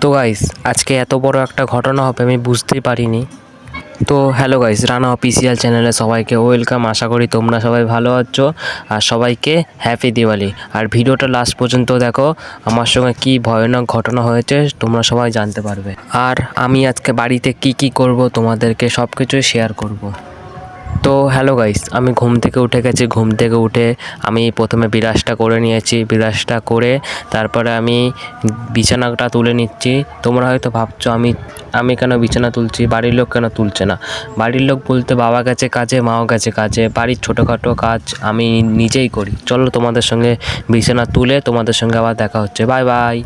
তো গাইস আজকে এত বড় একটা ঘটনা হবে আমি বুঝতেই পারিনি। তো হ্যালো গাইস, রানা অফিসিয়াল চ্যানেলে সবাইকে ওয়েলকাম। আশা করি তোমরা সবাই ভালো আছো আর সবাইকে হ্যাপি দিওয়ালি। আর ভিডিওটা লাস্ট পর্যন্ত দেখো, আমার সঙ্গে কি ভয়ানক ঘটনা হয়েছে তোমরা সবাই জানতে পারবে। আর আমি আজকে বাড়িতে কি করব তোমাদেরকে সব কিছুই শেয়ার করব। তো হ্যালো গাইস, আমি ঘুম থেকে উঠে গেছি। ঘুম থেকে উঠে আমি প্রথমে বিরাজটা করে নিয়েছি। বিরাজটা করে তারপরে আমি বিছানাটা তুলে নিচ্ছি। তোমরা হয়তো ভাবছো আমি কেন বিছানা তুলছি, বাড়ির লোক কেন তুলছে না। বাড়ির লোক বলতে বাবা গেছে কাজে, মাও গেছে কাজে, বাড়ির ছোটোখাটো কাজ আমি নিজেই করি। চলো তোমাদের সঙ্গে বিছানা তুলে তোমাদের সঙ্গে আবার দেখা হচ্ছে। Bye bye.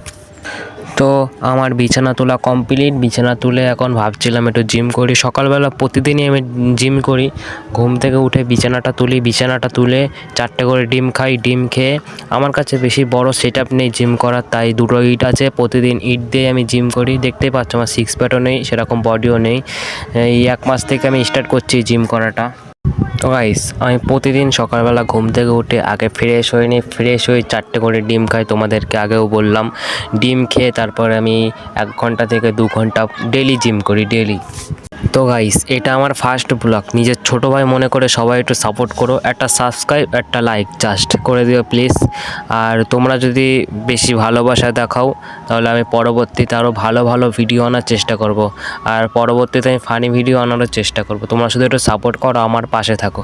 তো আমার বিছানা তোলা কমপ্লিট। বিছানা তুলে এখন ভাবছিলাম একটু জিম করি। সকালবেলা প্রতিদিনই আমি জিম করি। ঘুম থেকে উঠে বিছানাটা তুলি, বিছানাটা তুলে 4টে করে ডিম খাই। ডিম খেয়ে আমার কাছে বেশি বড় সেট আপ নেই জিম করার, তাই 2টো ইট আছে। প্রতিদিন ইট দিয়ে আমি জিম করি। দেখতেই পাচ্ছ আমার সিক্স প্যাকও নেই, সেরকম বডিও নেই। এই 1 মাস থেকে আমি স্টার্ট করছি জিম করাটা। তো গাইস আমি প্রতিদিন সকালবেলা ঘুম থেকে উঠে আগে ফ্রেশ হয়ে নিই। ফ্রেশ হয়ে 4টে করে ডিম খাই, তোমাদেরকে আগেও বললাম। ডিম খেয়ে তারপরে আমি 1 ঘন্টা থেকে 2 ঘন্টা ডেলি জিম করি, ডেলি। তো গাইস এটা আমার ফার্স্ট ব্লগ। নিজের ছোটো ভাই মনে করে সবাই একটু সাপোর্ট করো। একটা সাবস্ক্রাইব, একটা লাইক জাস্ট করে দিও প্লিজ। আর তোমরা যদি বেশি ভালোবাসা দেখাও তাহলে আমি পরবর্তীতে আরও ভালো ভালো ভিডিও আনার চেষ্টা করব। আর পরবর্তীতে আমি ফানি ভিডিও আনারও চেষ্টা করব। তোমরা শুধু একটু সাপোর্ট করো, আমার পাশে থাকো।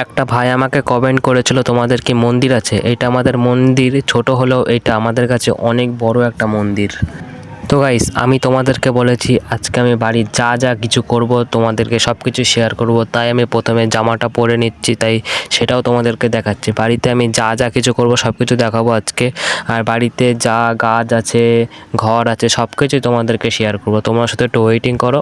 একটা ভাই আমাকে কমেন্ট করেছিল তোমাদের কি মন্দির আছে। এটা আমাদের মন্দির, ছোট হলেও এটা আমাদের কাছে অনেক বড় একটা মন্দির। তো গাইস আমি তোমাদেরকে বলেছি আজকে আমি বাড়ির যা কিছু করব তোমাদেরকে সব কিছু শেয়ার করব, তাই আমি প্রথমে জামাটা পরে নিচ্ছি, তাই সেটাও তোমাদেরকে দেখাচ্ছি। বাড়িতে আমি যা কিছু করব সব কিছু দেখাবো আজকে। আর বাড়িতে যা গাছ আছে, ঘর আছে, সব কিছুই তোমাদেরকে শেয়ার করব। তোমরা শুধু একটু ওয়েটিং করো।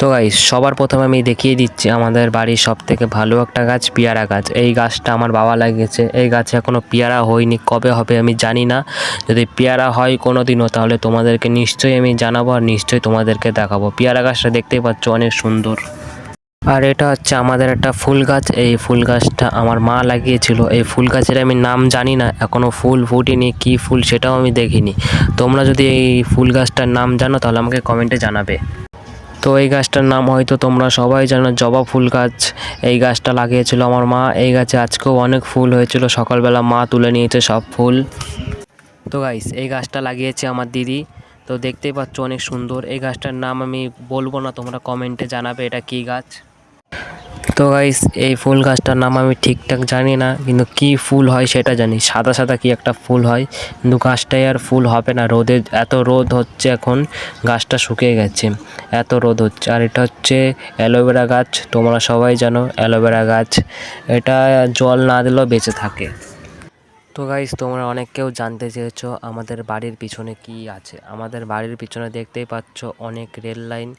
তো গাইস সবার প্রথমে আমি দেখিয়ে দিচ্ছি আমাদের বাড়ির সবথেকে ভালো একটা গাছ, পেয়ারা গাছ। এই গাছটা আমার বাবা লাগিয়েছে। এই গাছে এখনও পেয়ারা হয়নি, কবে হবে আমি জানি না। যদি পেয়ারা হয় কোনো দিনও তাহলে তোমাদেরকে নিশ্চয়ই আমি জানাবো আর নিশ্চয়ই তোমাদেরকে দেখাবো। পেয়ারা গাছটা দেখতেই পাচ্ছ অনেক সুন্দর। আর এটা হচ্ছে আমাদের একটা ফুল গাছ। এই ফুল গাছটা আমার মা লাগিয়েছিল। এই ফুল গাছের আমি নাম জানি না, এখনও ফুল ফুটেনি, কী ফুল সেটাও আমি দেখিনি। তোমরা যদি এই ফুল গাছটার নাম জানো তাহলে আমাকে কমেন্টে জানাবে। তো এই গাছটার নাম হয়তো তোমরা সবাই জানো, জবা ফুল গাছ। এই গাছটা লাগিয়েছিল আমার মা। এই গাছে আজকেও অনেক ফুল হয়েছিল, সকালবেলা মা তুলে নিয়েছে সব ফুল। তো গাইস এই গাছটা লাগিয়েছে আমার দিদি। তো দেখতেই পাচ্ছ অনেক সুন্দর। এই গাছটার নাম আমি বলবো না, তোমরা কমেন্টে জানাবে এটা কী গাছ। তো গাইস এই ফুল গাছটার নাম আমি ঠিকঠাক জানি না, কিন্তু কি ফুল হয় সেটা জানি। সাদা সাদা কি একটা ফুল হয়, কিন্তু গাছটায় আর ফুল হবে না। রোদে এত রোদ হচ্ছে এখন, গাছটা শুকিয়ে গেছে, এত রোদ হচ্ছে। আর এটা হচ্ছে অ্যালোভেরা গাছ। তোমরা সবাই জানো অ্যালোভেরা গাছ, এটা জল না দিলেও বেঁচে থাকে। তো গাইস তোমরা অনেক কেউ জানতে চেয়েছো আমাদের বাড়ির পিছনে কি আছে। আমাদের বাড়ির পিছনে দেখতেই পাচ্ছ অনেক রেল লাইন।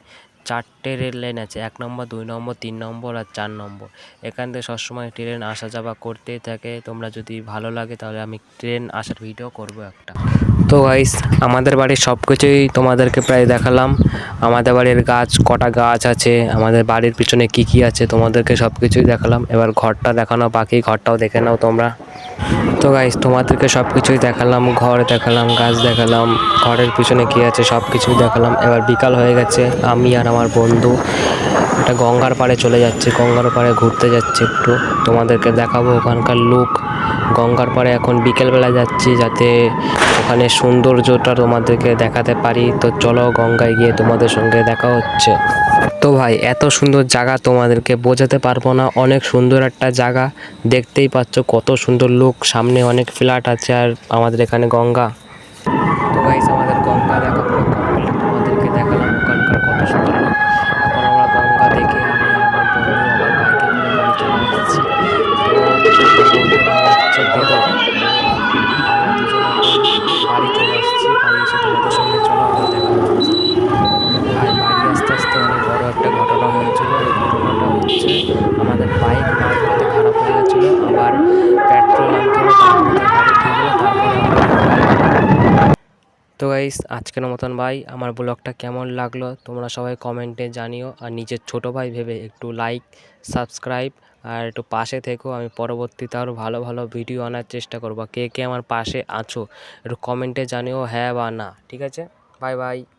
4টে রেল লাইন আছে, 1 নম্বর, 2 নম্বর, 3 নম্বর আর 4 নম্বর। এখান থেকে সবসময় ট্রেন আসা যাওয়া করতেই থাকে। তোমরা যদি ভালো লাগে তাহলে আমি ট্রেন আসার ভিডিও করব একটা। তো গাইস আমাদের বাড়ির সব কিছুই তোমাদেরকে প্রায় দেখালাম। আমাদের বাড়ির গাছ, কটা গাছ আছে, আমাদের বাড়ির পিছনে কি আছে তোমাদেরকে সব কিছুই দেখালাম। এবার ঘরটা দেখানো বাকি, ঘরটাও দেখে নাও তোমরা। তো গাইস তোমাদেরকে সব কিছুই দেখালাম, ঘর দেখালাম, গাছ দেখালাম, ঘরের পিছনে কী আছে সব কিছুই দেখালাম। এবার বিকাল হয়ে গেছে, আমি আর আমার বন্ধু একটা গঙ্গার পাড়ে চলে যাচ্ছি। গঙ্গার পাড়ে ঘুরতে যাচ্ছি একটু, তোমাদেরকে দেখাবো ওখানকার লুক। গঙ্গার পাড়ে এখন বিকেলবেলা যাচ্ছি যাতে ওখানে সৌন্দর্যটা তোমাদেরকে দেখাতে পারি। তো চলো গঙ্গায় গিয়ে তোমাদের সঙ্গে দেখা হচ্ছে। তো ভাই এত সুন্দর জায়গা তোমাদেরকে বোঝাতে পারবো না, অনেক সুন্দর একটা জায়গা। দেখতেই পাচ্ছ কত সুন্দর লুক, সামনে অনেক ফ্ল্যাট আছে আর আমাদের এখানে গঙ্গা। তো গাইস আমাদের গঙ্গা দেখা পুরো কমপ্লিট, তোমাদেরকে দেখালাম ওখানকার কত সুন্দর লুক। এখন আমরা গঙ্গা দেখে আমি আর আমার বন্ধু আবার বাইকে করে বাড়ি চলে এসেছি। তো বন্ধুরা হচ্ছে বেদক, আমরা দুজন এখন বাড়ি চলে আসছি। বাড়ি এসে তোমাদের সঙ্গে চলো আবার দেখা হচ্ছে। ভাই বাড়ি আস্তে আস্তে অনেক বড় একটা ঘটনা হয়েছিল। এই ঘটনাটা হচ্ছে আমাদের বাইক মাঝপথে খারাপ হয়ে গেছিলো, আবার পেট্রোল আনতে হলো, তারপরে তো গাড়ি ঠিক হলো, তারপরে আমরা গঙ্গা এলাম। তো গাইস আজকের মতন ভাই আমার ব্লগটা কেমন লাগলো তোমরা সবাই কমেন্টে জানিও। আর নিজের ছোট ভাই ভেবে একটু লাইক, সাবস্ক্রাইব আর একটু পাশে থেকো। আমি পরবর্তীতে আরও ভালো ভালো ভিডিও আনার চেষ্টা করবো। কে কে আমার পাশে আছো একটু কমেন্টে জানিও, হ্যাঁ বা না, ঠিক আছে। Bye bye.